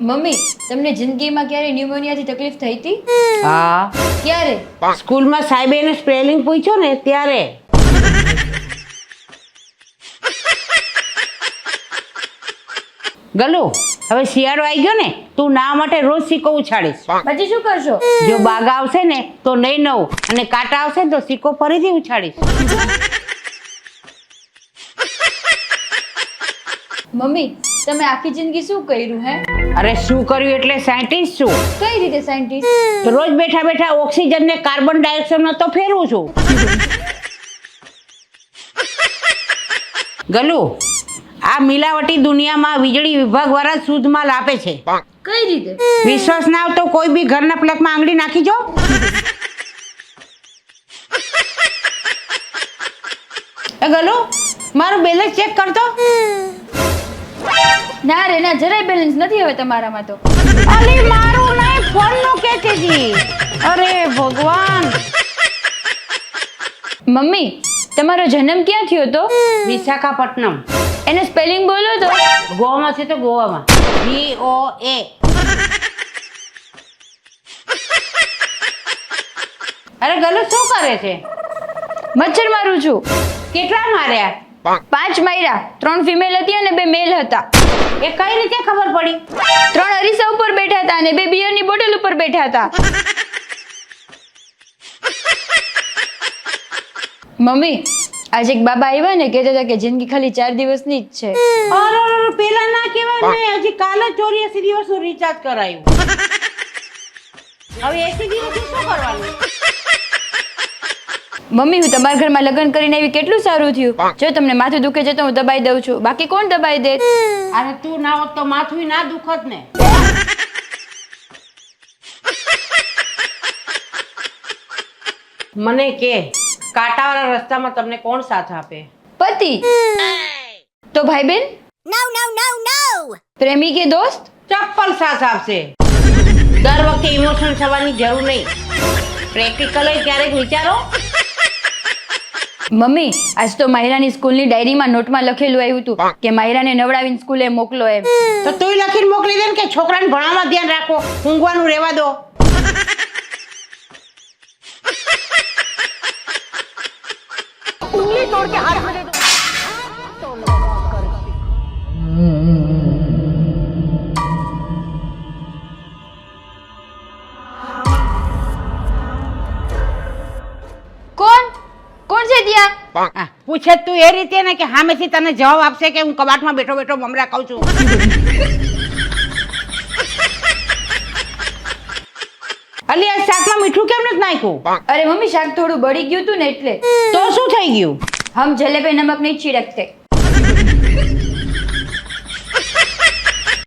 Mummy તમને જિંદગીમાં ક્યારે ન્યુમોનિયાથી તકલીફ થઈ હતી? હા, ક્યારે? સ્કૂલમાં સાહેબે એને સ્પેલિંગ પૂછ્યો ને ત્યારે. ગલુ, હવે શિયાળો આવી ગયો ને, તું ના માટે રોજ સિક્કો ઉછાળીશ. પછી શું કરશો? જો બાગા આવશે ને તો નહીં નવું, અને કાંટા આવશે ને તો સિક્કો ફરીથી ઉછાળીશ. મમ્મી તમે આખી જિંદગી શું કર્યું હે? અરે શું કર્યું એટલે સાયન્ટિસ્ટ છું. કઈ રીતે સાયન્ટિસ્ટ? તો રોજ બેઠા બેઠા ઓક્સિજન ને કાર્બન ડાયોક્સાઇડ તો ફેરવું છું. ગલુ, આ મિલાવટી દુનિયામાં વીજળી વિભાગ વાળા શુદ્ધ માલ આપે છે. કઈ રીતે? વિશ્વાસ ના આવતો કોઈ બી ઘરના પ્લગમાં આંગળી નાખી જો. એ ગલુ, મારું બેલેન્સ ચેક કરતો. ના રે ના, જરાય બેલેન્સ નથી હવે તમારામાં તો. અલે મારું નહીં, ફોન નું કહેતી હતી. અરે ભગવાન. મમ્મી તમારો જન્મ ક્યાં થયો હતો? વિશાખાપટ્ટનમ. એને સ્પેલિંગ બોલો તો. ગોવામાં છે તો ગોવામાં. GOA. અરે ગલુ શું કરે છે? મચ્છર મારું છું. કેટલા માર્યા? 5 માર્યા. 3 ફિમેલ હતી અને 2 મેલ હતા. એ કઈ રીતે ખબર પડી? 3 અરીસા ઉપર બેઠા હતા અને 2 બિયરની બોટલ ઉપર બેઠા હતા. મમ્મી આજે એક બાબા આવ્યા ને કહેતા હતા કે જિંદગી ખાલી 4 દિવસની જ છે. અરે પેલા ના કહેવાય ને, હજી કાલે 84 દિવસનું રિચાર્જ કરાયું. હવે 80 દિવસનું શું કરવાનું? મમ્મી હું તમારા ઘરમાં લગ્ન કરીને આવી કેટલું સારું થયું. જો તમને માથું દુખે છે તો હું દબાઈ દઉં છું, બાકી કોણ દબાઈ દે? અરે તું ના હોત તો માથું ના દુખત ને. મને કે કાંટાવાળા રસ્તામાં તમને કોણ સાથ આપે? પતિ. તો ભાઈ બેન? No, no, no, no! પ્રેમી કે દોસ્ત? ચપ્પલ સાથ આપશે. દર વખતે ઇમોશનલ થવાની જરૂર નહીં. પ્રેક્ટિકલ ક્યારેક વિચારો. મમ્મી આજ તો માયરાની સ્કૂલની ડાયરીમાં નોટમાં લખેલું આવ્યું હતું કે માયરાને નવડાવીને સ્કૂલે મોકલો એમ. તો તુંય લખીને મોકલી દે ને કે છોકરાને ભણવામાં ધ્યાન રાખો, ઊંઘવાનું રહેવા દો. કોણ છે ત્યાં? પૂછે તું એ રીતે ને કે સામેથી તને જવાબ આપશે કે હું કબાટમાં બેઠો બેઠો મમરા કહું છું. અલી આ શાકમાં મીઠું કેમ નથી નાખ્યું? અરે મમ્મી શાક થોડું બળી ગયું હતું ને એટલે. તો શું થઈ ગયું? હમ જલે પે નમક નહીં छिड़कते.